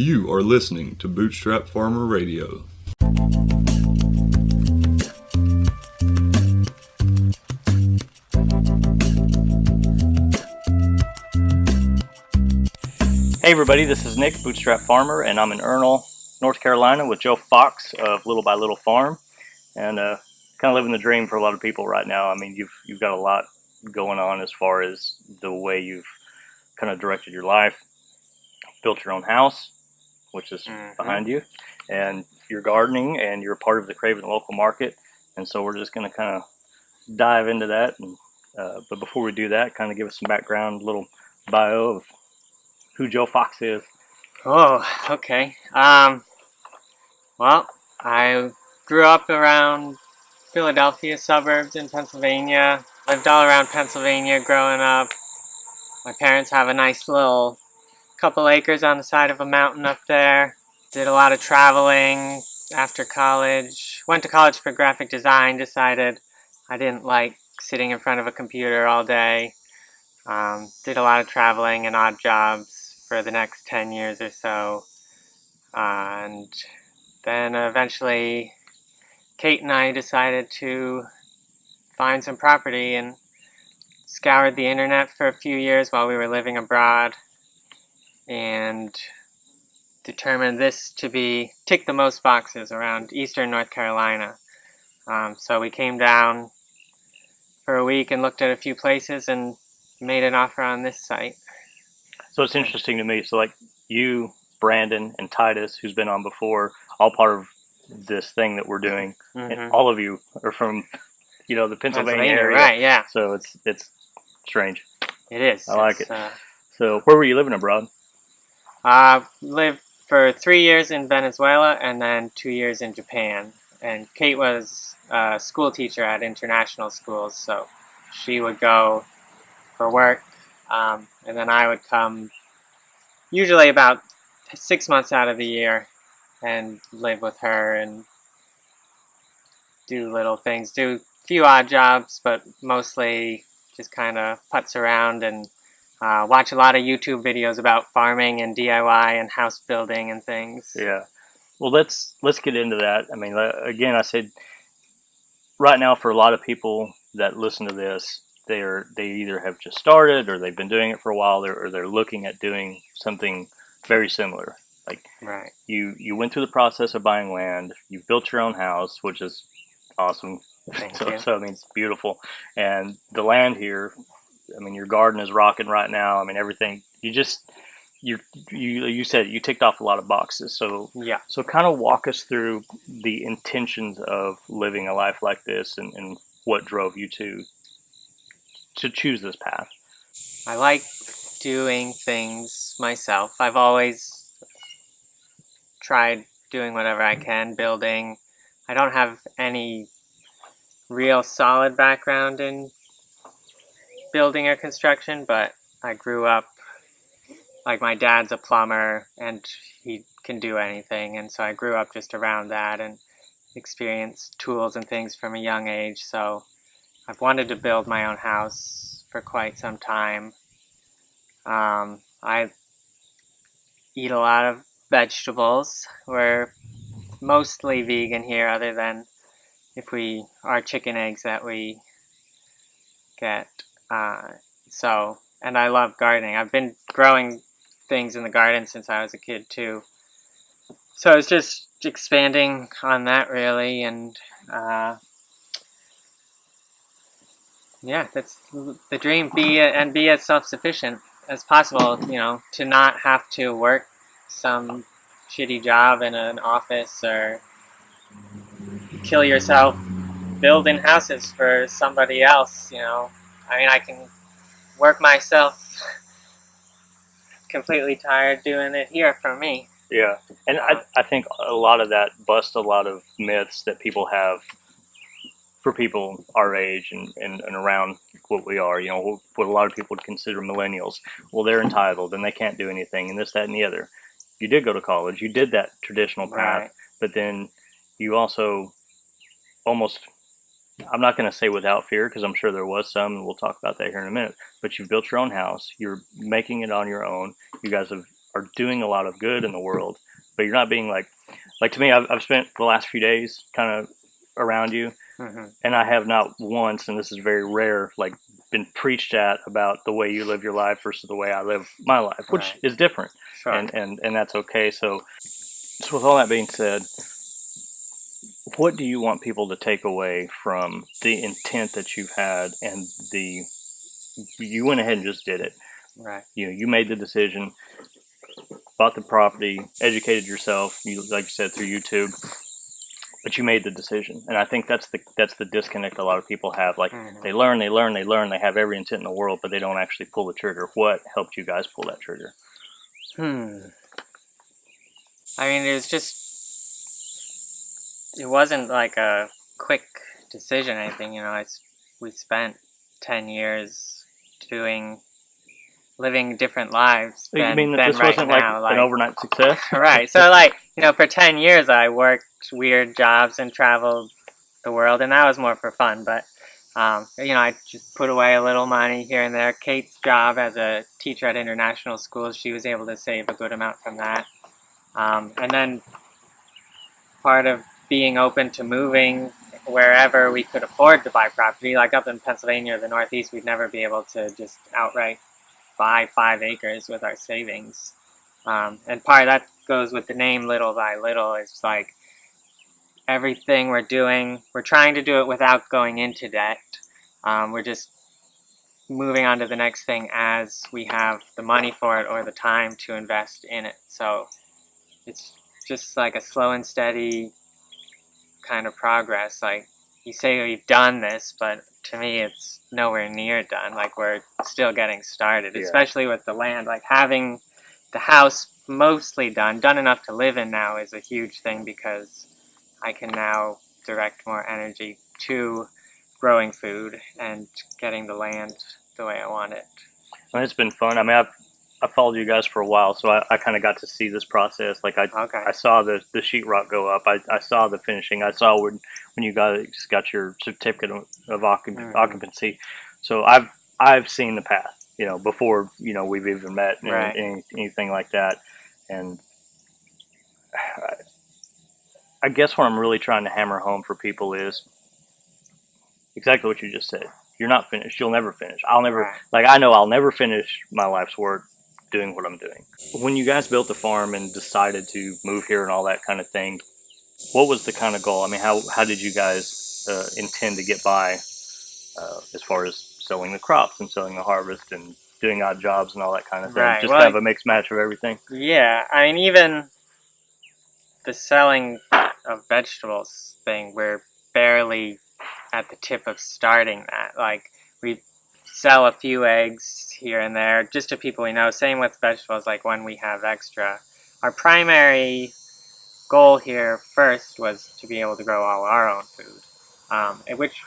You are listening to Bootstrap Farmer Radio. Hey everybody, this is Nick, Bootstrap Farmer, and I'm in Ernle, North Carolina with Joe Fox of Little by Little Farm, and kind of living the dream for a lot of people right now. I mean, you've got a lot going on as far as the way you've kind of directed your life, built your own house, which is behind you, and you're gardening, and you're a part of the Craven local market, and so we're just going to kind of dive into that. And but before we do that, kind of give us some background, little bio of who Joe Fox is. Oh, okay. Well, I grew up around Philadelphia suburbs in Pennsylvania. Lived all around Pennsylvania growing up. My parents have a nice little couple acres on the side of a mountain up there. Did a lot of traveling after college. Went to college for graphic design. Decided I didn't like sitting in front of a computer all day. Did a lot of traveling and odd jobs for the next 10 years or so. And then eventually Cait and I decided to find some property and scoured the internet for a few years while we were living abroad and determined this to tick the most boxes around eastern North Carolina. So we came down for a week and looked at a few places and made an offer on this site. So it's interesting to me. So like you, Brandon, and Titus, who's been on before, all part of this thing that we're doing, and all of you are from, the Pennsylvania area. Right? Yeah. So it's strange. It is. I like it. So where were you living abroad? Lived for 3 years in Venezuela and then 2 years in Japan. And Cait was a school teacher at international schools, so she would go for work, and then I would come usually about 6 months out of the year and live with her and do little things, do a few odd jobs, but mostly just kind of putz around and watch a lot of YouTube videos about farming and DIY and house building and things. Yeah. Well, let's get into that. I mean, again, I said right now for a lot of people that listen to this, they either have just started or they've been doing it for a while, or they're looking at doing something very similar. Like right. You went through the process of buying land. You've built your own house, which is awesome. Thank so, you. so I mean, it's beautiful. And the land here, I mean, your garden is rocking right now. I mean, everything. You said you ticked off a lot of boxes. So yeah. So kind of walk us through the intentions of living a life like this, and what drove you to choose this path. I like doing things myself. I've always tried doing whatever I can, building. I don't have any real solid background in building or construction, but I grew up, like my dad's a plumber and he can do anything, and so I grew up just around that and experienced tools and things from a young age. So I've wanted to build my own house for quite some time. I eat a lot of vegetables. We're mostly vegan here, other than our chicken eggs that we get. And I love gardening. I've been growing things in the garden since I was a kid too. So it's just expanding on that really, and yeah, that's the dream. Be as self-sufficient as possible. To not have to work some shitty job in an office or kill yourself building houses for somebody else. I mean, I can work myself completely tired doing it here for me. Yeah, and I think a lot of that busts a lot of myths that people have for people our age and around what we are, what a lot of people would consider millennials. Well, they're entitled and they can't do anything and this, that, and the other. You did go to college. You did that traditional path, right. But then you also almost, I'm not going to say without fear, because I'm sure there was some, and we'll talk about that here in a minute, but you've built your own house. You're making it on your own. You guys have are doing a lot of good in the world, but you're not being like to me, I've spent the last few days kind of around you, and I have not once, and this is very rare, like been preached at about the way you live your life versus the way I live my life, which is different. Sure. And that's okay. So with all that being said, what do you want people to take away from the intent that you've had and you went ahead and just did it? Right. You made the decision, bought the property, educated yourself, like you said, through YouTube, but you made the decision. And I think that's the disconnect a lot of people have. Like they learn, they have every intent in the world, but they don't actually pull the trigger. What helped you guys pull that trigger? I mean, it wasn't like a quick decision or anything, we spent 10 years living different lives. You mean that this right wasn't now, like an overnight success? Right. So for 10 years I worked weird jobs and traveled the world, and that was more for fun. But, I just put away a little money here and there. Cait's job as a teacher at international schools, she was able to save a good amount from that. And then part of being open to moving wherever we could afford to buy property, like up in Pennsylvania or the Northeast, we'd never be able to just outright buy 5 acres with our savings. And part of that goes with the name Little by Little. It's like everything we're doing, we're trying to do it without going into debt. We're just moving on to the next thing as we have the money for it or the time to invest in it. So it's just like a slow and steady kind of progress. Like you say we've done this, but to me it's nowhere near done. Like we're still getting started, especially with the land. Like having the house mostly done enough to live in now is a huge thing, because I can now direct more energy to growing food and getting the land the way I want it. Well, it's been fun. I mean, I followed you guys for a while, so I kind of got to see this process. Like I saw the sheetrock go up. I saw the finishing. I saw when you guys got your certificate of occupancy. So I've seen the path, before we've even met and anything like that. And I guess what I'm really trying to hammer home for people is exactly what you just said. You're not finished. You'll never finish. I'll never I know I'll never finish my life's work doing what I'm doing. When you guys built the farm and decided to move here and all that kind of thing, what was the kind of goal? I mean, how did you guys intend to get by as far as selling the crops and selling the harvest and doing odd jobs and all that kind of thing? Just have a mixed match of everything? Yeah, I mean, even the selling of vegetables thing, we're barely at the tip of starting that. Like, we sell a few eggs here and there just to people we know. Same with vegetables, like when we have extra. Our primary goal here first was to be able to grow all our own food, which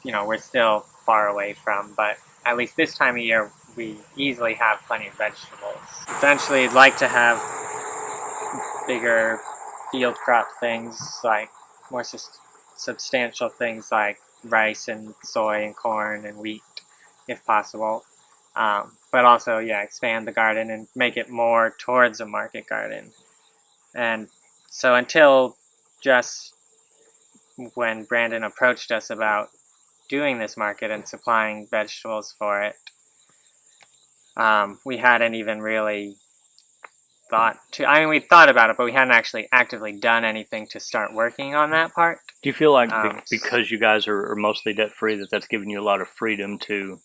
we're still far away from, but at least this time of year we easily have plenty of vegetables. Eventually I'd like to have bigger field crop things, like more substantial things like rice and soy and corn and wheat, if possible. But also, expand the garden and make it more towards a market garden. And so until just when Brandon approached us about doing this market and supplying vegetables for it, we hadn't even really we thought about it, but we hadn't actually actively done anything to start working on that part. Do you feel like because you guys are mostly debt-free, that's given you a lot of freedom to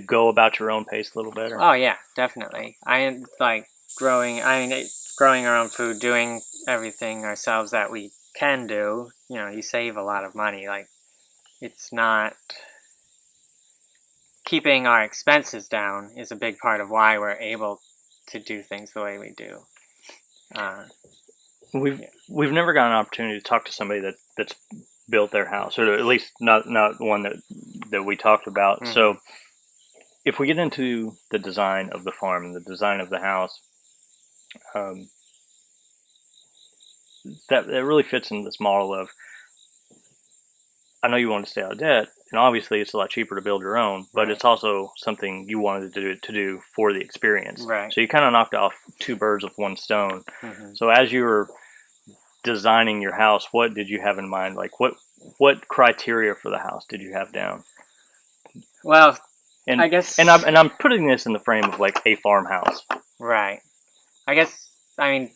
go about your own pace a little better? Oh yeah, definitely. I like growing our own food, doing everything ourselves that we can do. You save a lot of money. Like, it's not... Keeping our expenses down is a big part of why we're able to do things the way we do. We've never got an opportunity to talk to somebody that's built their house, or at least not one that we talked about. So if we get into the design of the farm and the design of the house, that really fits into this model of, I know you want to stay out of debt, and obviously it's a lot cheaper to build your own, but it's also something you wanted to do for the experience. Right. So you kind of knocked off two birds with one stone. Mm-hmm. So as you were designing your house, what did you have in mind? Like what criteria for the house did you have down? Well, And I guess, and I'm putting this in the frame of like a farmhouse. right. I guess, I mean,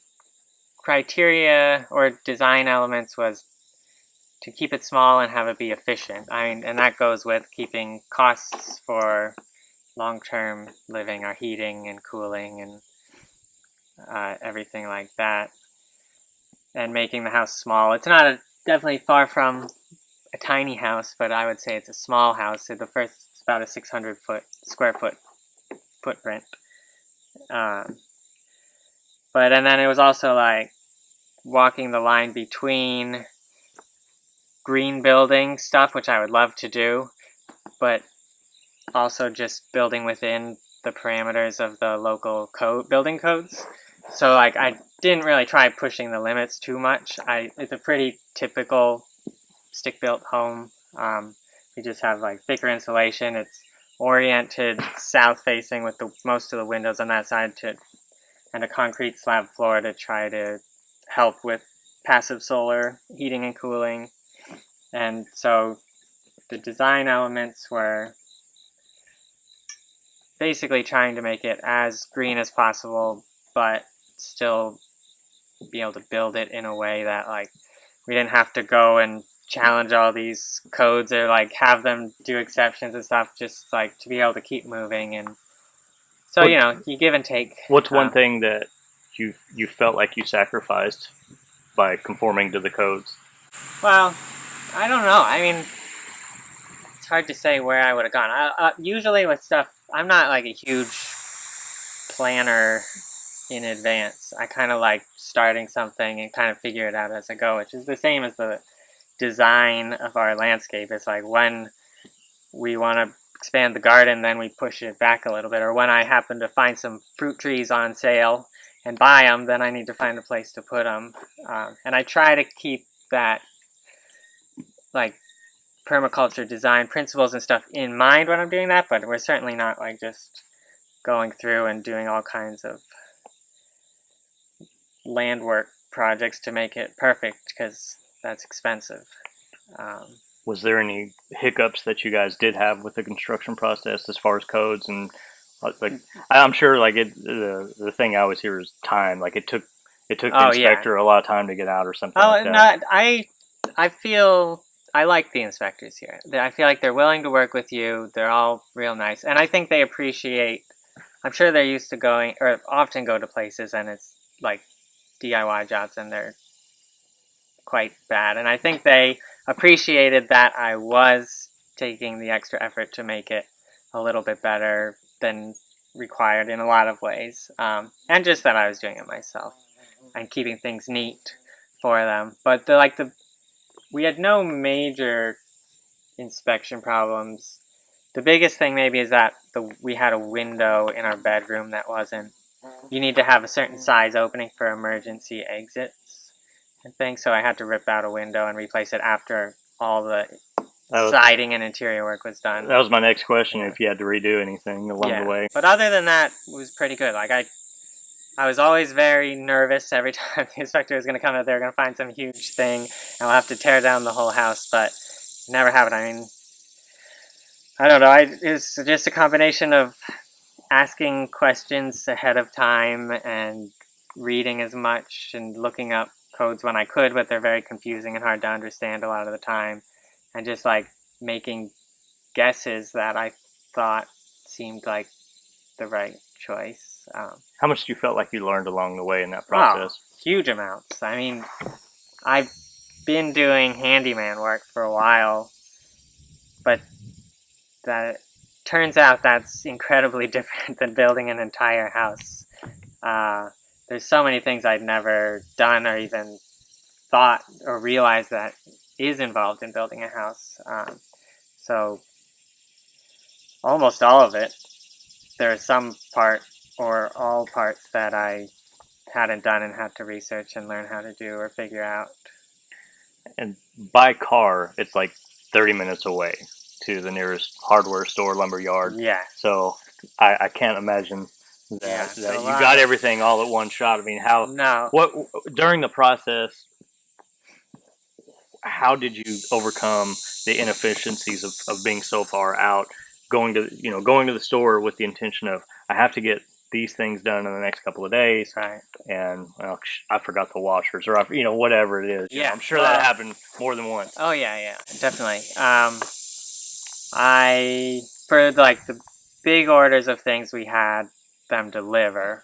criteria or design elements was to keep it small and have it be efficient. I mean, and that goes with keeping costs for long-term living, or heating and cooling and everything like that, and making the house small. It's not definitely far from a tiny house, but I would say it's a small house. So it's about a 600 square foot footprint. And then it was also like walking the line between green building stuff, which I would love to do, but also just building within the parameters of the local building codes. So like I didn't really try pushing the limits too much. It's a pretty typical stick-built home. We just have like thicker insulation. It's oriented south-facing with most of the windows on that side, and a concrete slab floor to try to help with passive solar heating and cooling. And so the design elements were basically trying to make it as green as possible, but still be able to build it in a way that like we didn't have to go and challenge all these codes or like have them do exceptions and stuff, just like to be able to keep moving. And so you give and take. What's one thing that you felt like you sacrificed by conforming to the codes? Well, I don't know. I mean, it's hard to say where I would have gone. Usually with stuff, I'm not like a huge planner in advance. I kind of like starting something and kind of figure it out as I go, which is the same as the design of our landscape. It's like when we want to expand the garden, then we push it back a little bit. Or when I happen to find some fruit trees on sale and buy them, then I need to find a place to put them. And I try to keep that like permaculture design principles and stuff in mind when I'm doing that, but we're certainly not like just going through and doing all kinds of land work projects to make it perfect, because that's expensive. Was there any hiccups that you guys did have with the construction process as far as codes and like I'm sure like the thing I always hear is time. Like it took the inspector a lot of time to get out or something like that. I feel I like the inspectors here. I feel like they're willing to work with you. They're all real nice, and I think they appreciate. I'm sure they're used to going, or often go to places, and it's like DIY jobs, and they're quite bad. And I think they appreciated that I was taking the extra effort to make it a little bit better than required in a lot of ways, and just that I was doing it myself and keeping things neat for them. But we had no major inspection problems. The biggest thing maybe is that we had a window in our bedroom that wasn't. You need to have a certain size opening for emergency exits and things, so I had to rip out a window and replace it after all the siding and interior work was done. That was my next question, if you had to redo anything along the way. But other than that, it was pretty good. Like I was always very nervous every time the inspector was going to come out. They were going to find some huge thing, and I'll have to tear down the whole house, but it never happened. I mean, I don't know. It was just a combination of asking questions ahead of time and reading as much and looking up codes when I could, but they're very confusing and hard to understand a lot of the time, and just like making guesses that I thought seemed like the right choice. How much do you felt like you learned along the way in that process? Huge amounts. I mean, I've been doing handyman work for a while, but that turns out that's incredibly different than building an entire house. There's so many things I'd never done or even thought or realized that is involved in building a house. So almost all of it, there's some part or all parts that I hadn't done and had to research and learn how to do or figure out. And by car, it's like 30 minutes away. to the nearest hardware store, lumber yard. Yeah. So I can't imagine that, Yeah, that so a you lot got of- everything all at one shot. I mean, No. what during the process, how did you overcome the inefficiencies of being so far out, going to the store with the intention of, I have to get these things done in the next couple of days, Right. and well, I forgot the washers, or whatever it is. Yeah, I'm sure well- that happened more than once. Oh yeah, definitely. For like the big orders of things we had them deliver,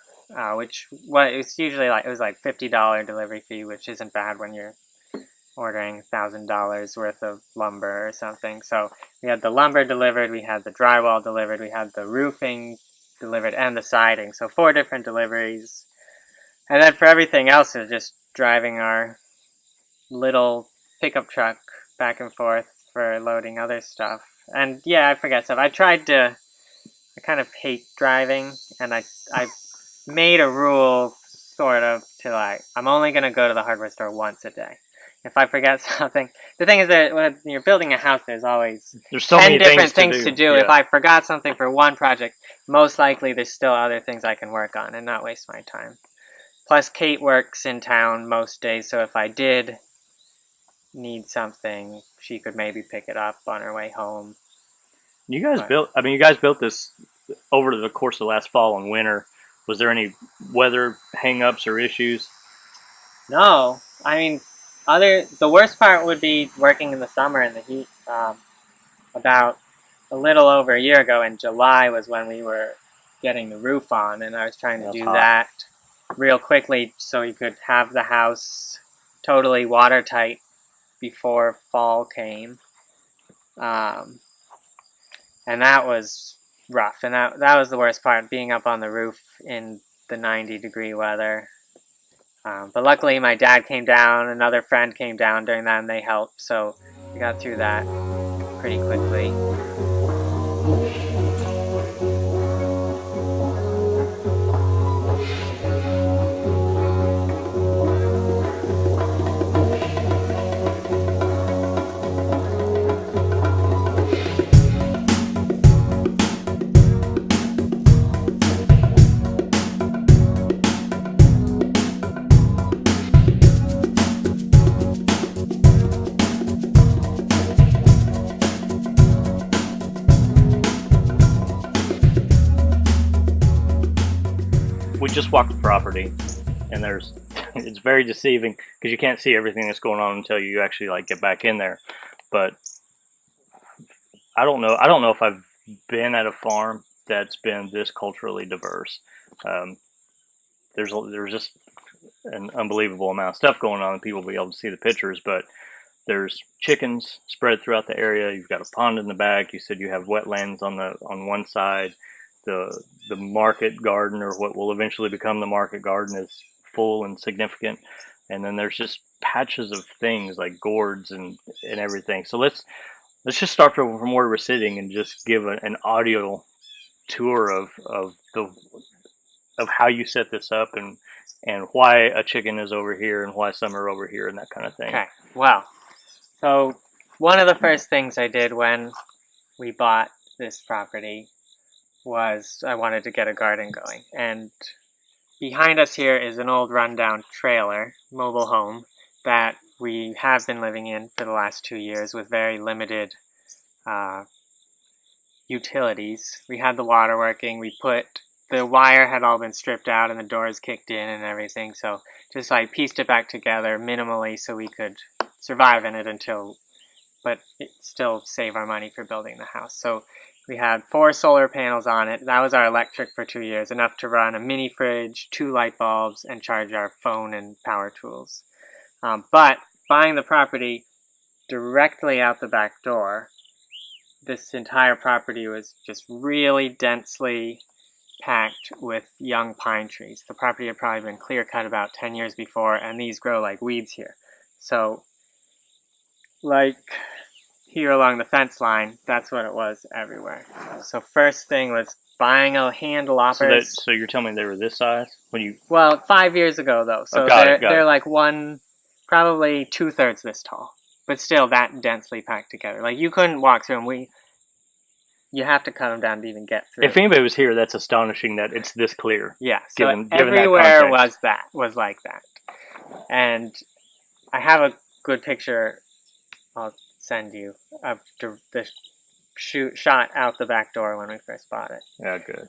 which it's usually like, it was like $50 delivery fee, which isn't bad when you're ordering $1,000 worth of lumber or something. So we had the lumber delivered, we had the drywall delivered, we had the roofing delivered, and the siding. So 4 different deliveries. And then for everything else, it was just driving our little pickup truck back and forth for loading other stuff. And yeah, I forget stuff. I kind of hate driving, and I made a rule, sort of, to like, I'm only going to go to the hardware store once a day. If I forget something, the thing is that when you're building a house, there's so 10 many different things to do. Yeah. If I forgot something for one project, most likely there's still other things I can work on and not waste my time. Plus, Cait works in town most days, so if I did need something, she could maybe pick it up on her way home. You guys built this over the course of the last fall and winter. Was there any weather hang-ups or issues? No, I mean, the worst part would be working in the summer in the heat. About a little over a year ago in July was when we were getting the roof on, and I was trying to do that real quickly so we could have the house totally watertight before fall came. And that was rough, and that was the worst part, being up on the roof in the 90-degree weather. But luckily my dad came down, another friend came down during that, and they helped, so we got through that pretty quickly. We just walked the property, and it's very deceiving because you can't see everything that's going on until you actually like get back in there. But I don't know if I've been at a farm that's been this culturally diverse. There's just an unbelievable amount of stuff going on, and people will be able to see the pictures. But there's chickens spread throughout the area. You've got a pond in the back. You said you have wetlands on one side. The market garden, or what will eventually become the market garden, is full and significant. And then there's just patches of things like gourds and everything. So let's just start from where we're sitting and just give an audio tour of how you set this up, and why a chicken is over here and why some are over here and that kind of thing. Okay, well, so one of the first things I did when we bought this property was I wanted to get a garden going. And behind us here is an old rundown trailer, mobile home, that we have been living in for the last 2 years with very limited utilities. We had the water working, the wire had all been stripped out and the doors kicked in and everything, so just like pieced it back together minimally so we could survive in it but still save our money for building the house. So we had 4 solar panels on it. That was our electric for 2 years, enough to run a mini fridge, 2 light bulbs, and charge our phone and power tools. But buying the property directly out the back door, this entire property was just really densely packed with young pine trees. The property had probably been clear cut about 10 years before, and these grow like weeds here. So, like here along the fence line, that's what it was everywhere. So first thing was buying a hand loppers. So you're telling me they were this size when you? Well, 5 years ago though, so they're like probably 2/3 this tall, but still that densely packed together. Like you couldn't walk through them. you have to cut them down to even get through. If anybody was here, that's astonishing that it's this clear. Yeah, so given everywhere that was like that. And I have a good picture I'll send you of the shot out the back door when we first bought it. Yeah, good.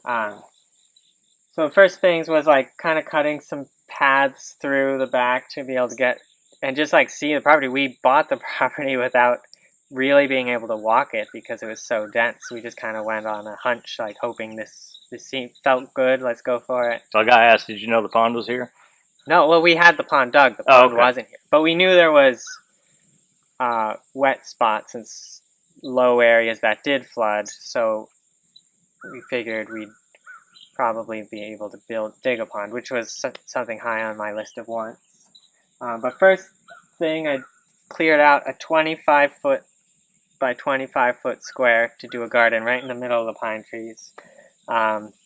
So the first things was like kind of cutting some paths through the back to be able to get and just like see the property. We bought the property without really being able to walk it because it was so dense. We just kind of went on a hunch, like hoping this felt good. Let's go for it. So I got asked, did you know the pond was here? No, well, we had the pond dug. The pond wasn't here, but we knew there was wet spots and low areas that did flood. So we figured we'd probably be able to dig a pond, which was something high on my list of wants. But first thing, I cleared out a 25-foot by 25-foot square to do a garden right in the middle of the pine trees.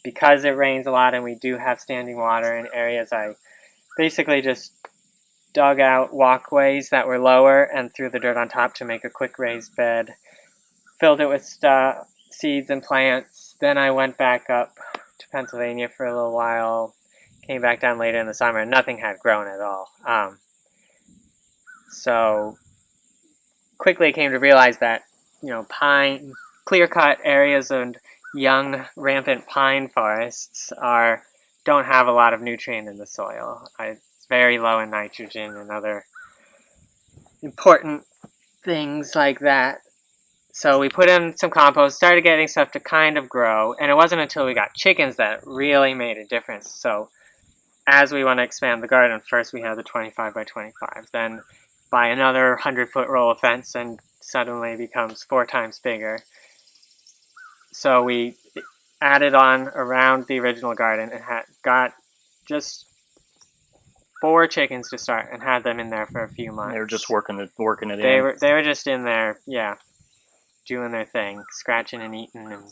Because it rains a lot and we do have standing water in areas, I basically just dug out walkways that were lower and threw the dirt on top to make a quick raised bed. Filled it with seeds and plants. Then I went back up to Pennsylvania for a little while. Came back down later in the summer and nothing had grown at all. So quickly came to realize that, pine, clear-cut areas and young rampant pine forests don't have a lot of nutrient in the soil. It's very low in nitrogen and other important things like that. So we put in some compost, started getting stuff to kind of grow, and it wasn't until we got chickens that it really made a difference. So as we want to expand the garden, first we had the 25 by 25, then buy another 100-foot roll of fence, and suddenly becomes 4 times bigger. So we added on around the original garden and got just 4 chickens to start and had them in there for a few months. They were just working it They were just in there, doing their thing, scratching and eating and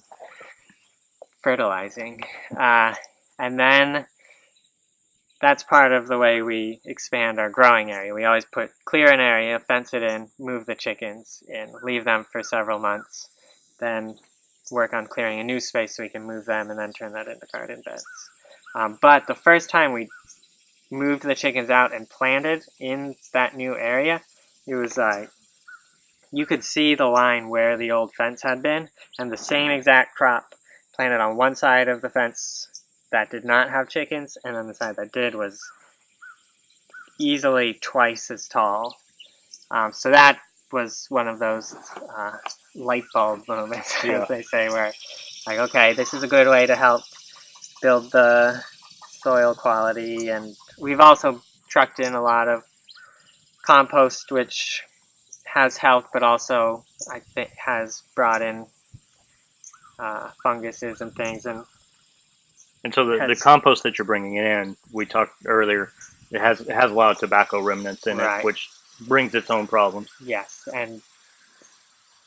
fertilizing. And then that's part of the way we expand our growing area. We always clear an area, fence it in, move the chickens in, leave them for several months, then work on clearing a new space so we can move them and then turn that into garden beds. But the first time we moved the chickens out and planted in that new area, it was you could see the line where the old fence had been, and the same exact crop planted on one side of the fence that did not have chickens, and on the side that did was easily twice as tall. So that was one of those light bulb moments, as they say, where like, okay, this is a good way to help build the soil quality. And we've also trucked in a lot of compost, which has helped, but also I think has brought in funguses and things. And so the compost that you're bringing in, we talked earlier, it has a lot of tobacco remnants in it, which brings its own problems. Yes, and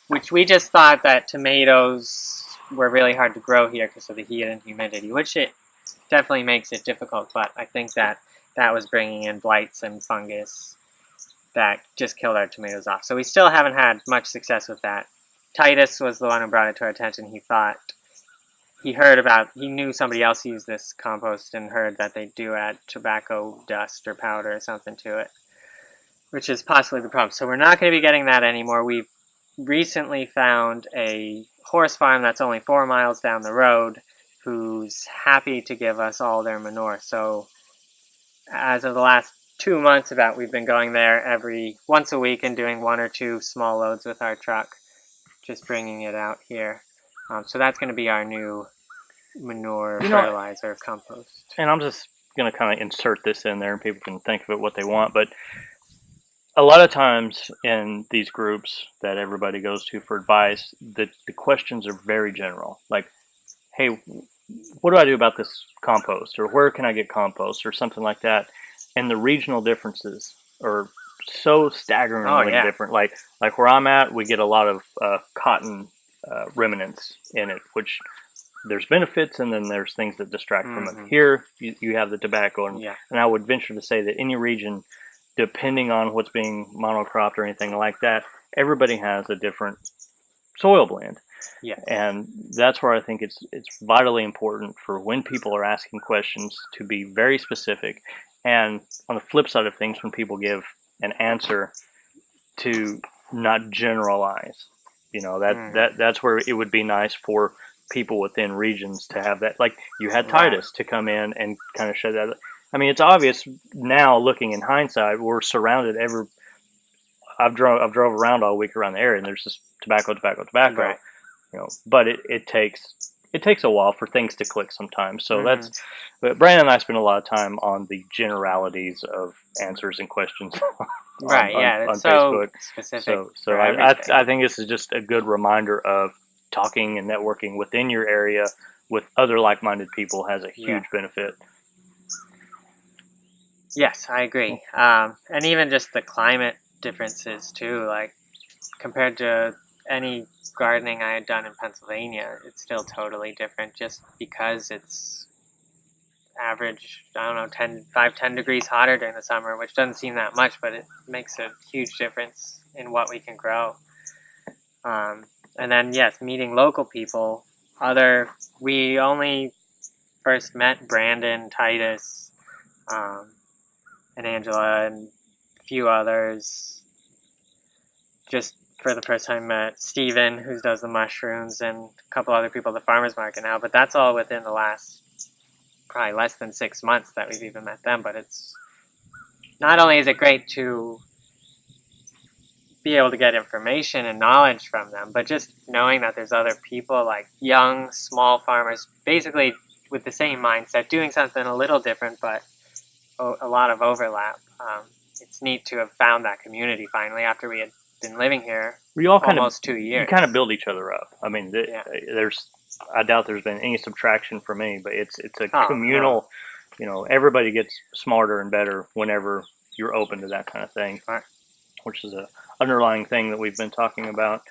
which we just thought that tomatoes were really hard to grow here because of the heat and humidity, which it definitely makes it difficult, but I think that was bringing in blights and fungus that just killed our tomatoes off. So we still haven't had much success with that. Titus was the one who brought it to our attention. He knew somebody else used this compost and heard that they do add tobacco dust or powder or something to it, which is possibly the problem. So we're not going to be getting that anymore. We've recently found a horse farm that's only 4 miles down the road who's happy to give us all their manure. So as of the last 2 months we've been going there once a week and doing 1 or 2 small loads with our truck, just bringing it out here. So that's going to be our new manure, fertilizer, compost. And I'm just going to kind of insert this in there and people can think of it what they want. But a lot of times in these groups that everybody goes to for advice, the questions are very general. Like, hey, what do I do about this compost? Or where can I get compost? Or something like that. And the regional differences are so staggeringly different. Like where I'm at, we get a lot of cotton remnants in it, which there's benefits and then there's things that distract from it. Here, you have the tobacco. And I would venture to say that any region, depending on what's being monocropped or anything like that, everybody has a different soil blend. Yes. And that's where I think it's vitally important for when people are asking questions to be very specific. And on the flip side of things, when people give an answer, to not generalize. That's where it would be nice for people within regions to have that. Like you had Titus to come in and kind of show that. I mean, it's obvious now, looking in hindsight, we're surrounded I've drove around all week around the area, and there's just tobacco. Right. But it takes a while for things to click sometimes. So but Brandon and I spend a lot of time on the generalities of answers and questions. Right. on It's Facebook. so specific. So I think this is just a good reminder of talking and networking within your area with other like-minded people has a huge benefit. Yes, I agree. And even just the climate differences too, like compared to any gardening I had done in Pennsylvania, it's still totally different just because it's average, I don't know, 10 degrees hotter during the summer, which doesn't seem that much, but it makes a huge difference in what we can grow. And then, yes, meeting local people. We only first met Brandon, Titus, and Angela, and a few others. Just for the first time met Steven, who does the mushrooms, and a couple other people at the farmer's market now. But that's all within the last probably less than 6 months that we've even met them. But it's not only is it great to be able to get information and knowledge from them, but just knowing that there's other people, like young, small farmers, basically with the same mindset, doing something a little different, but a lot of overlap. It's neat to have found that community finally after we had been living here almost 2 years. You kind of build each other up. I mean, I doubt there's been any subtraction for me, but it's a communal. Everybody gets smarter and better whenever you're open to that kind of thing, right. Which is a underlying thing that we've been talking about.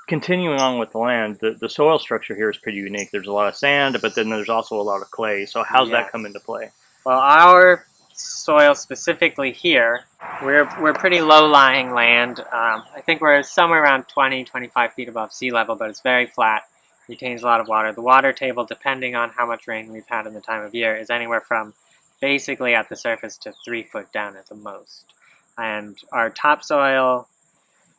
Continuing on with the land, the soil structure here is pretty unique. There's a lot of sand, but then there's also a lot of clay. So how's that come into play? Well, our soil specifically here, we're pretty low-lying land. I think we're somewhere around 25 feet above sea level, but it's very flat, retains a lot of water. The water table, depending on how much rain we've had in the time of year, is anywhere from basically at the surface to 3 foot down at the most. And our topsoil,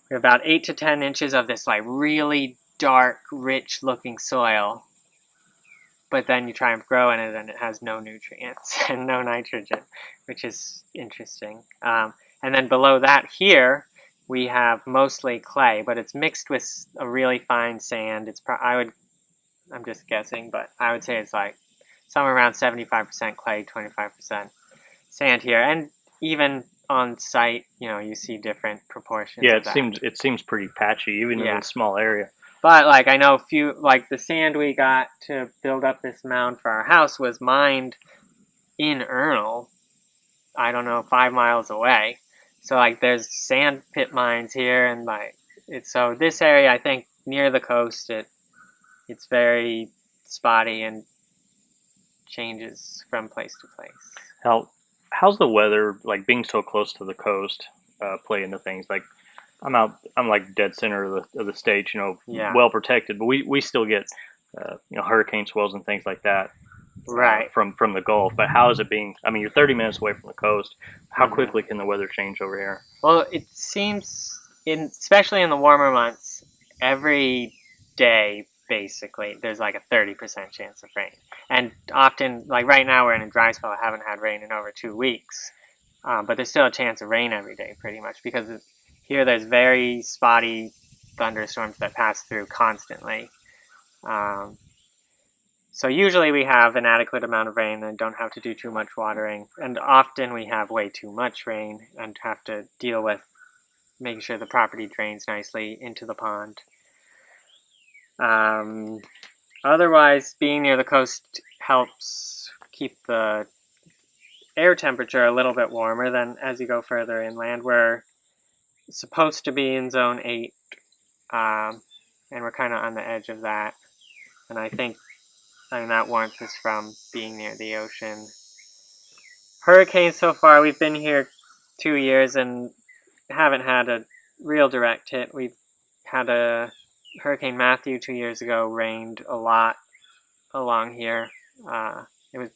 we have about 8 to 10 inches of this like really dark, rich-looking soil. But then you try and grow in it, and it has no nutrients and no nitrogen, which is interesting. And then below that here, we have mostly clay, but it's mixed with a really fine sand. I'm just guessing, but I would say it's like somewhere around 75% clay, 25% sand here. And even on site, you see different proportions. Yeah, it seems pretty patchy, even in a small area. But, I know the sand we got to build up this mound for our house was mined in Ernle, I don't know, 5 miles away. So, there's sand pit mines here, and, so this area, I think, near the coast, it's very spotty and changes from place to place. How's the weather, being so close to the coast, play into things? I'm dead center of the state, well protected, but we still get, hurricane swells and things like that, right? From the Gulf. But how is it being? I mean, you're 30 minutes away from the coast. How quickly can the weather change over here? Well, it seems, especially in the warmer months, every day basically there's a 30% chance of rain, and often right now we're in a dry spell. I haven't had rain in over 2 weeks, but there's still a chance of rain every day, pretty much, because here there's very spotty thunderstorms that pass through constantly. So usually we have an adequate amount of rain and don't have to do too much watering. And often we have way too much rain and have to deal with making sure the property drains nicely into the pond. Otherwise, being near the coast helps keep the air temperature a little bit warmer than as you go further inland. We're supposed to be in zone 8, and we're kind of on the edge of that, and I think that warmth is from being near the ocean. Hurricanes so far, we've been here 2 years and haven't had a real direct hit. We've had a Hurricane Matthew 2 years ago rained a lot along here. I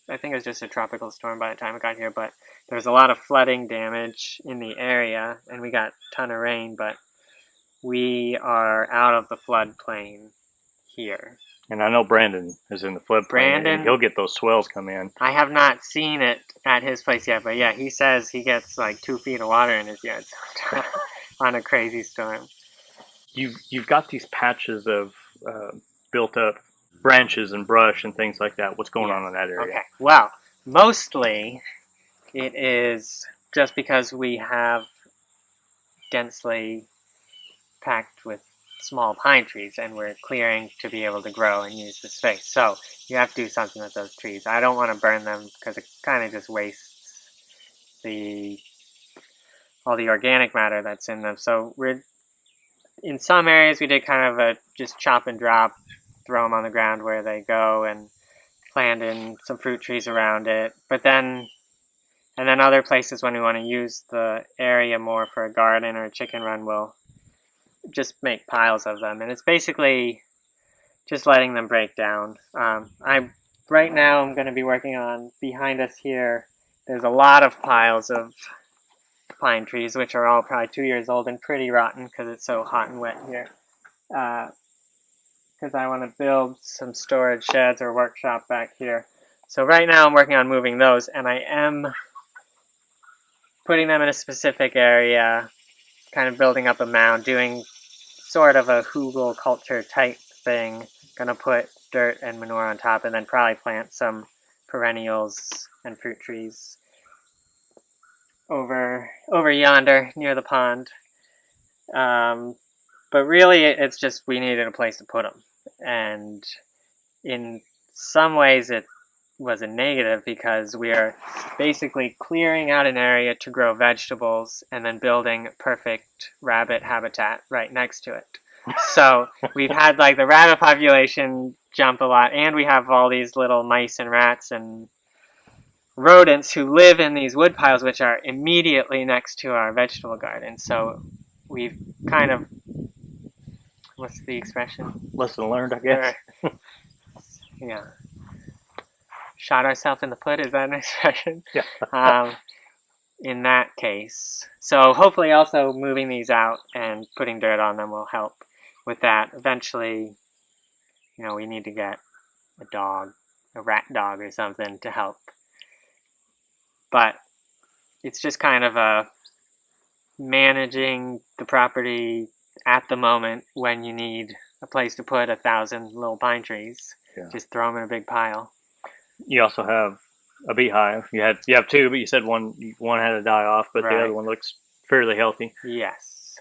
think it was just a tropical storm by the time it got here, but there was a lot of flooding damage in the area, and we got a ton of rain, but we are out of the floodplain here. And I know Brandon is in the floodplain, and he'll get those swells come in. I have not seen it at his place yet, but yeah, he says he gets like 2 feet of water in his yard on a crazy storm. You've got these patches of built up branches and brush and things like that. What's going on in that area? Okay, well, mostly it is just because we have densely packed with small pine trees, and we're clearing to be able to grow and use the space. So you have to do something with those trees. I don't want to burn them because it kind of just wastes all the organic matter that's in them. So in some areas we did kind of a just chop and drop, throw them on the ground where they go, and plant in some fruit trees around it. And then other places, when we want to use the area more for a garden or a chicken run, we'll just make piles of them, and it's basically just letting them break down. Right now I'm going to be working on, behind us here, there's a lot of piles of pine trees, which are all probably 2 years old and pretty rotten because it's so hot and wet here. Because I want to build some storage sheds or workshop back here. So right now I'm working on moving those, and I am putting them in a specific area, kind of building up a mound, doing sort of a hugelkultur type thing. Gonna put dirt and manure on top, and then probably plant some perennials and fruit trees over yonder near the pond. But really it's just we needed a place to put them, and in some ways it was a negative because we are basically clearing out an area to grow vegetables and then building perfect rabbit habitat right next to it. So we've had like the rabbit population jump a lot, and we have all these little mice and rats and rodents who live in these wood piles, which are immediately next to our vegetable garden. So we've kind of, what's the expression? Lesson learned, I guess. Yeah. Shot ourselves in the foot, is that an expression? Yeah. In that case. So hopefully also moving these out and putting dirt on them will help with that. Eventually, we need to get a rat dog or something to help. But it's just kind of a managing the property at the moment when you need a place to put 1,000 little pine trees. Yeah. Just throw them in a big pile. You also have a beehive. You have two, but you said one had to die off, but right. The other one looks fairly healthy. Yes.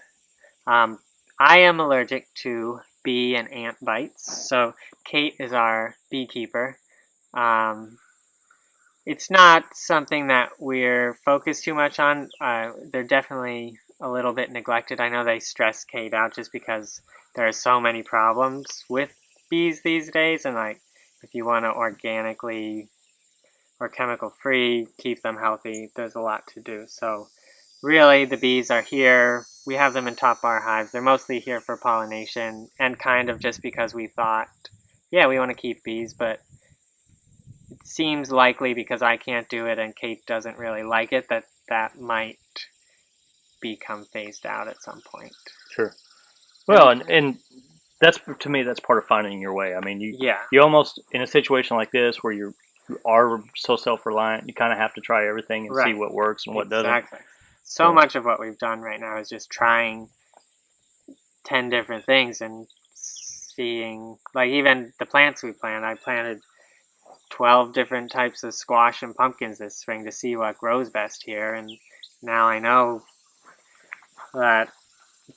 I am allergic to bee and ant bites, so Cait is our beekeeper. It's not something that we're focused too much on. They're definitely a little bit neglected. I know they stress Cait out just because there are so many problems with bees these days, and if you want to organically or chemical free keep them healthy, there's a lot to do. So really the bees are here. We have them in top bar hives. They're mostly here for pollination, and kind of just because we thought, yeah, we want to keep bees, but it seems likely because I can't do it and Cait doesn't really like it that might become phased out at some point. Sure. Well, and that's, to me, that's part of finding your way. I mean, you almost, in a situation like this where you are so self-reliant, you kind of have to try everything and see what works and what doesn't. Exactly. So much of what we've done right now is just trying 10 different things and seeing, even the plants we plant. I planted 12 different types of squash and pumpkins this spring to see what grows best here, and now I know that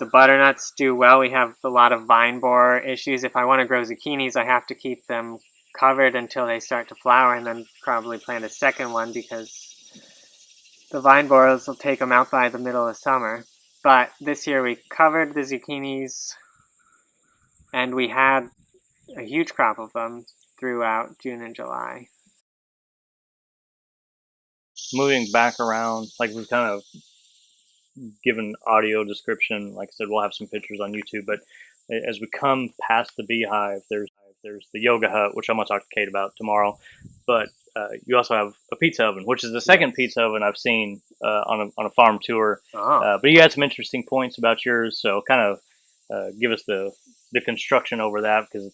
the butternuts do well. We have a lot of vine borer issues. If I want to grow zucchinis, I have to keep them covered until they start to flower, and then probably plant a second one because the vine borers will take them out by the middle of summer. But this year we covered the zucchinis, and we had a huge crop of them throughout June and July. Moving back around, we've kind of given audio description. Like I said, we'll have some pictures on YouTube, but as we come past the beehive, there's the yoga hut, which I'm gonna talk to Cait about tomorrow. But you also have a pizza oven, which is the second pizza oven I've seen on a farm tour. Oh. But you had some interesting points about yours, so kind of give us the construction over that, because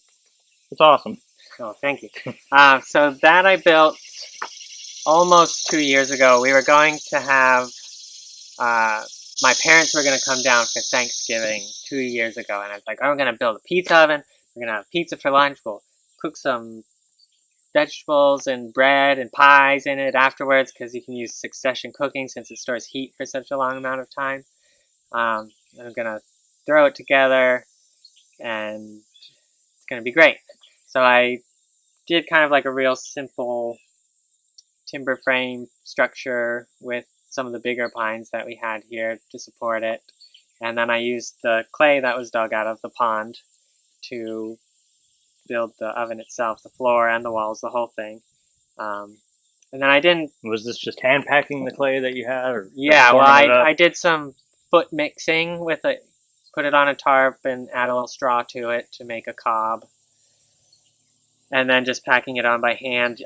it's awesome. Oh, thank you. So that I built almost 2 years ago. We were going to have, my parents were going to come down for Thanksgiving 2 years ago, and I was like, oh, I'm going to build a pizza oven. We're going to have pizza for lunch. We'll cook some vegetables and bread and pies in it afterwards, because you can use succession cooking since it stores heat for such a long amount of time. I'm going to throw it together, and it's going to be great. So I did kind of like a real simple timber frame structure with some of the bigger pines that we had here to support it. And then I used the clay that was dug out of the pond to build the oven itself, the floor and the walls, the whole thing. And then I didn't... Was this just hand packing the clay that you had? Or yeah, well, I did some foot mixing with it, put it on a tarp and add a little straw to it to make a cob. And then just packing it on by hand.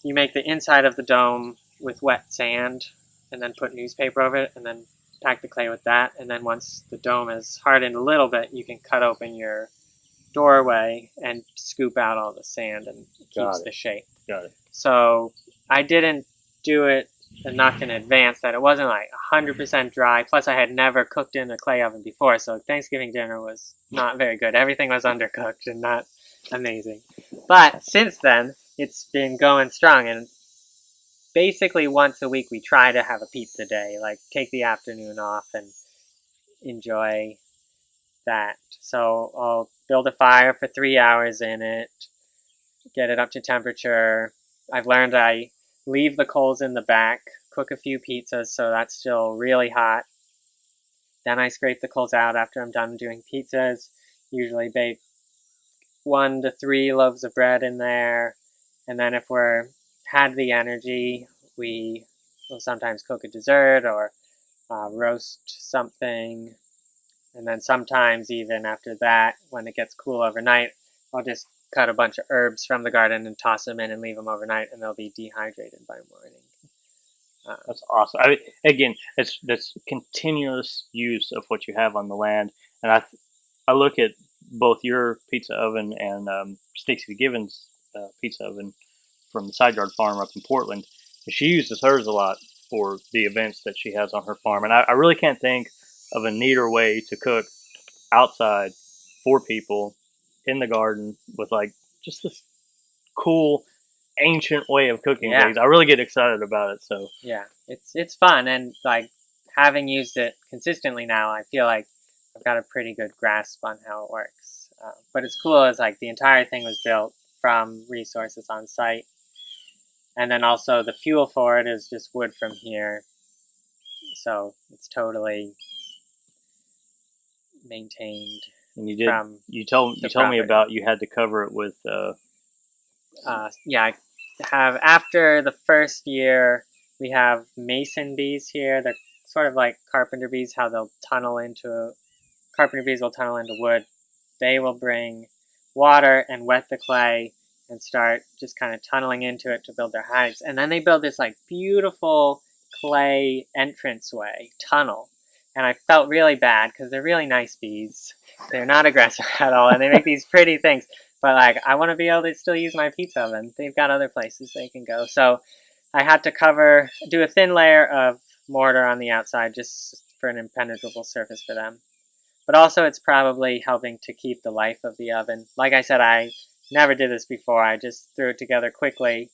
You make the inside of the dome with wet sand and then put newspaper over it and then pack the clay with that. And then once the dome is hardened a little bit, you can cut open your doorway and scoop out all the sand, and it keeps the shape. Got it. So I didn't do it enough in advance that it wasn't like 100% dry. Plus I had never cooked in a clay oven before, so Thanksgiving dinner was not very good. Everything was undercooked and not amazing. But since then, it's been going strong, and basically once a week we try to have a pizza day, like take the afternoon off and enjoy that. So I'll build a fire for 3 hours in it, get it up to temperature. I've learned I leave the coals in the back, cook a few pizzas so that's still really hot. Then I scrape the coals out after I'm done doing pizzas. Usually bake 1 to 3 loaves of bread in there. And then if we're had the energy, we will sometimes cook a dessert or roast something. And then sometimes even after that, when it gets cool overnight, I'll just cut a bunch of herbs from the garden and toss them in and leave them overnight, and they'll be dehydrated by morning. That's awesome. I mean, again, that's continuous use of what you have on the land. And I look at both your pizza oven and Stacy Given's pizza oven from the Side Yard Farm up in Portland. She uses hers a lot for the events that she has on her farm. And I really can't think of a neater way to cook outside for people in the garden with like just this cool ancient way of cooking things. I really get excited about it. So yeah, it's fun, and like having used it consistently now, I feel like I've got a pretty good grasp on how it works. But it's cool is like the entire thing was built from resources on site, and then also the fuel for it is just wood from here, so it's totally maintained. And you told me about you had to cover it with yeah, I have, after the first year, we have mason bees here. They're sort of like carpenter bees, how they'll carpenter bees will tunnel into wood. They will bring water and wet the clay and start just kind of tunneling into it to build their hives. And then they build this like beautiful clay entranceway tunnel. And I felt really bad because they're really nice bees. They're not aggressive at all, and they make these pretty things. But like, I want to be able to still use my pizza oven. They've got other places they can go. So I had to do a thin layer of mortar on the outside just for an impenetrable surface for them. But also it's probably helping to keep the life of the oven. Like I said, I never did this before. I just threw it together quickly.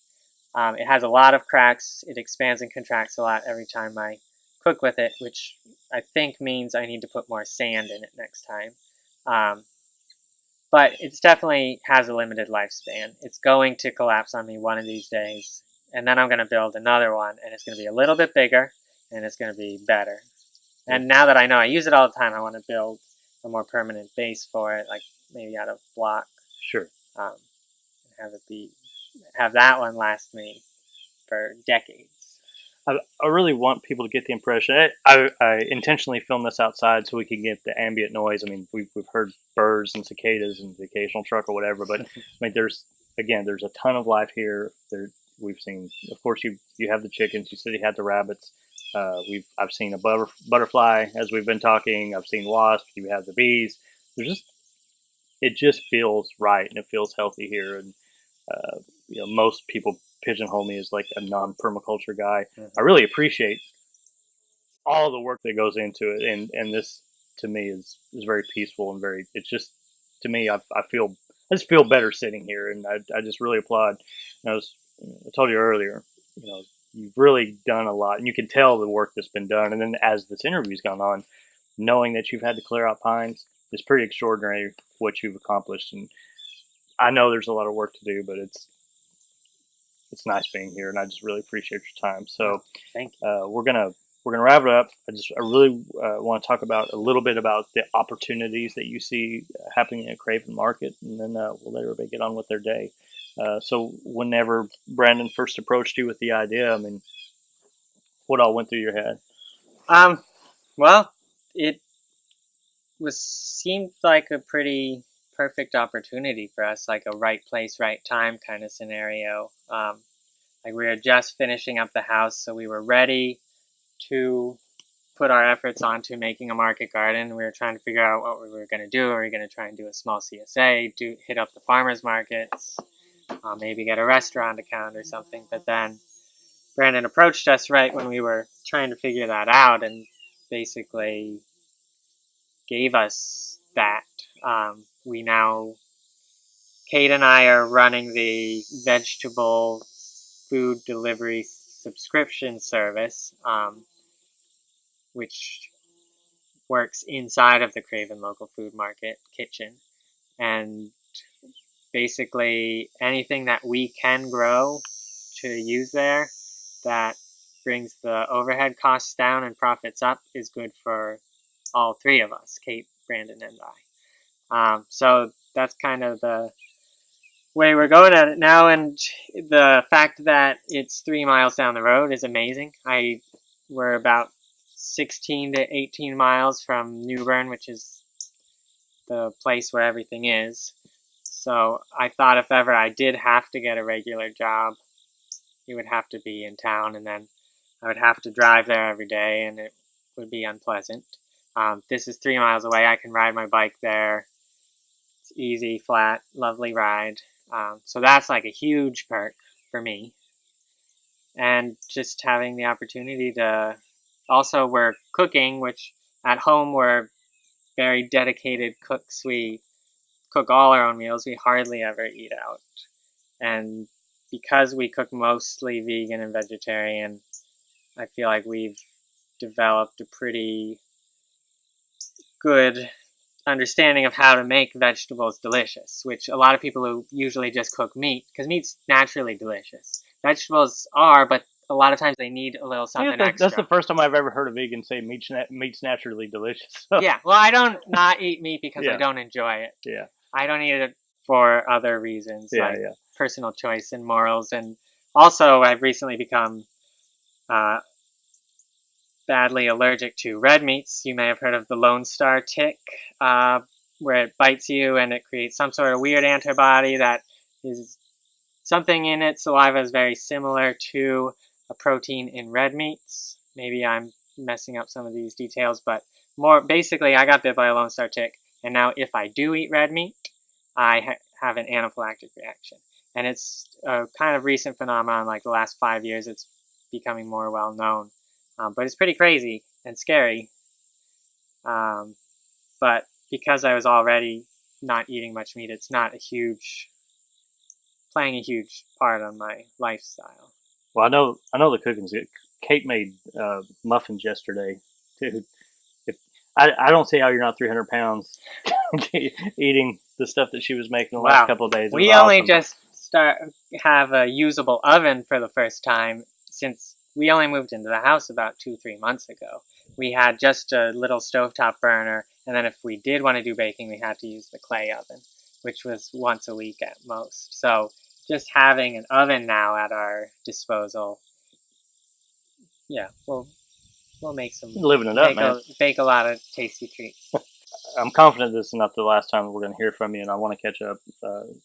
It has a lot of cracks. It expands and contracts a lot every time I cook with it, which I think means I need to put more sand in it next time. But it definitely has a limited lifespan. It's going to collapse on me one of these days. And then I'm going to build another one, and it's going to be a little bit bigger, and it's going to be better. And now that I know I use it all the time, I want to build a more permanent base for it, like maybe out of block. Sure. And have that one last me for decades. I really want people to get the impression. I intentionally filmed this outside so we can get the ambient noise. I mean, we've heard birds and cicadas and the occasional truck or whatever, but I mean, there's a ton of life here. We've seen, of course, you have the chickens. You said you had the rabbits. I've seen a butterfly as we've been talking. I've seen wasps. You have the bees. It just feels right and it feels healthy here. And most people pigeonhole me as like a non-permaculture guy. I really appreciate all the work that goes into it, and this to me is very peaceful and very. It's just to me, I just feel better sitting here, and I just really applaud. I told you earlier, you've really done a lot, and you can tell the work that's been done. And then as this interview's gone on, knowing that you've had to clear out pines is pretty extraordinary what you've accomplished. And I know there's a lot of work to do, but it's nice being here, and I just really appreciate your time. So, thank you. We're gonna wrap it up. I really want to talk about a little bit about the opportunities that you see happening at Craven Market, and then we'll let everybody get on with their day. So, whenever Brandon first approached you with the idea, I mean, what all went through your head? Well, it seemed like a pretty perfect opportunity for us, like a right place, right time kind of scenario. Like we were just finishing up the house, so we were ready to put our efforts onto making a market garden. We were trying to figure out what we were going to do. Are we going to try and do a small CSA, hit up the farmers markets, maybe get a restaurant account or something? But then Brandon approached us right when we were trying to figure that out and basically gave us that. We now, Cait and I are running the vegetable food delivery subscription service, which works inside of the Craven local food market kitchen. And basically anything that we can grow to use there that brings the overhead costs down and profits up is good for all three of us, Cait, Brandon, and I. So that's kind of the way we're going at it now, and the fact that it's 3 miles down the road is amazing. We're about 16 to 18 miles from New Bern, which is the place where everything is. So I thought if ever I did have to get a regular job, it would have to be in town, and then I would have to drive there every day, and it would be unpleasant. This is 3 miles away. I can ride my bike there. It's easy, flat, lovely ride. So that's like a huge perk for me. And just having the opportunity to, also we're cooking, which at home we're very dedicated cooks. We cook all our own meals. We hardly ever eat out. And because we cook mostly vegan and vegetarian, I feel like we've developed a pretty good understanding of how to make vegetables delicious, which a lot of people who usually just cook meat, because meat's naturally delicious. Vegetables are, but a lot of times they need a little something extra. That's the first time I've ever heard a vegan say meat's naturally delicious. So. Yeah, well, I don't not eat meat because I don't enjoy it. Yeah. I don't eat it for other reasons, like personal choice and morals. And also, I've recently become badly allergic to red meats. You may have heard of the Lone Star tick, where it bites you and it creates some sort of weird antibody that is something in its saliva is very similar to a protein in red meats. Maybe I'm messing up some of these details, but more basically, I got bit by a Lone Star tick, and now if I do eat red meat, I have an anaphylactic reaction. And it's a kind of recent phenomenon, like the last 5 years, it's becoming more well known. But it's pretty crazy and scary. But because I was already not eating much meat, it's not playing a huge part on my lifestyle. Well, I know the cooking's good. Cait made muffins yesterday, dude. I don't see how you're not 300 pounds eating the stuff that she was making the last couple of days. We only just have a usable oven for the first time since we only moved into the house about 2-3 months ago. We had just a little stovetop burner, and then if we did want to do baking, we had to use the clay oven, which was once a week at most. So just having an oven now at our disposal Yeah, we'll make some. Living it up, man. Bake a lot of tasty treats. I'm confident this is not the last time we're going to hear from you, and I want to catch up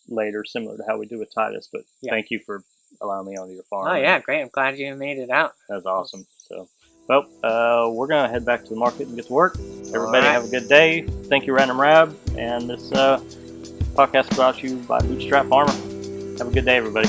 later, similar to how we do with Titus. But thank you for allowing me onto your farm. Oh yeah, great! I'm glad you made it out. That's awesome. So, well, we're going to head back to the market and get to work. Everybody have a good day. Thank you, Random Rab, and this podcast brought to you by Bootstrap Farmer. Have a good day, everybody.